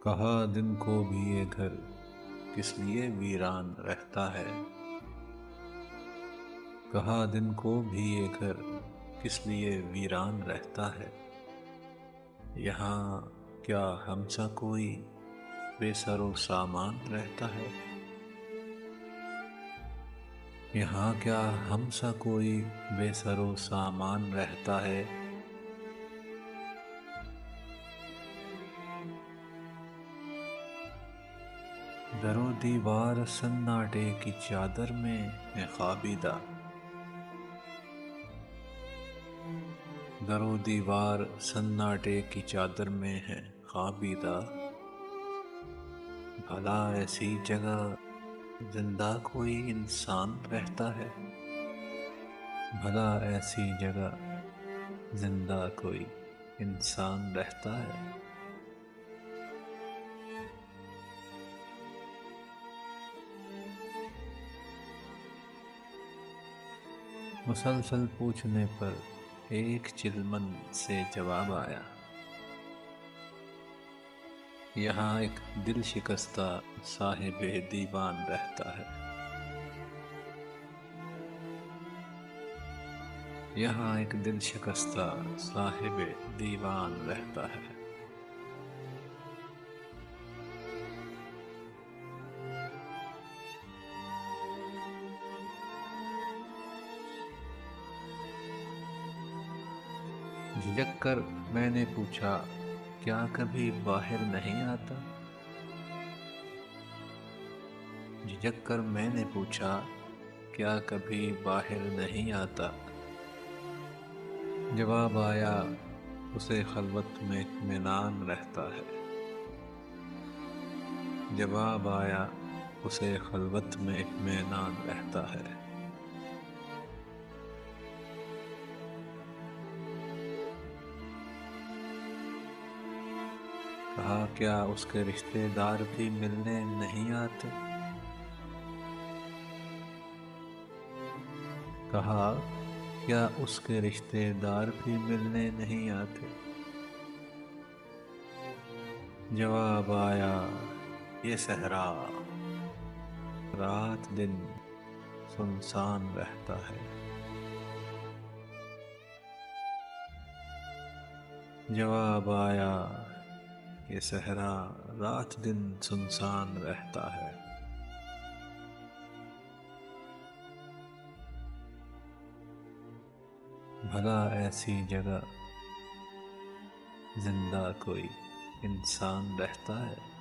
کہا دن کو بھی یہ گھر کس لیے ویران رہتا ہے۔ کہا دن کو بھی یہ گھر کس لیے ویران رہتا ہے۔ یہاں کیا ہم سا کوئی بے سر و سامان رہتا ہے۔ یہاں کیا ہم سا کوئی بے سر و سامان رہتا ہے۔ در و دیوار سناٹے کی چادر میں ہے خوابیدہ۔ در و دیوار سناٹے کی چادر میں ہے خوابیدہ۔ بھلا ایسی جگہ زندہ کوئی انسان رہتا ہے۔ بھلا ایسی جگہ زندہ کوئی انسان رہتا ہے۔ مسلسل پوچھنے پر ایک چلمن سے جواب آیا۔ یہاں ایک دل شکستہ صاحب دیوان رہتا ہے۔ یہاں ایک دل شکستہ صاحب دیوان رہتا ہے۔ جھجک کر میں نے پوچھا کیا کبھی باہر نہیں آتا۔ جھجک کر میں نے پوچھا کیا کبھی باہر نہیں آتا۔ جواب آیا اسے خلوت میں اطمینان رہتا ہے۔ جواب آیا اسے خلوت میں اطمینان رہتا ہے۔ کہا کیا اس کے رشتے دار بھی ملنے نہیں آتے۔ کہا کیا اس کے رشتے دار بھی ملنے نہیں آتے۔ جواب آیا یہ صحرا رات دن سنسان رہتا ہے۔ جواب آیا یہ صحرا رات دن سنسان رہتا ہے۔ بھلا ایسی جگہ زندہ کوئی انسان رہتا ہے۔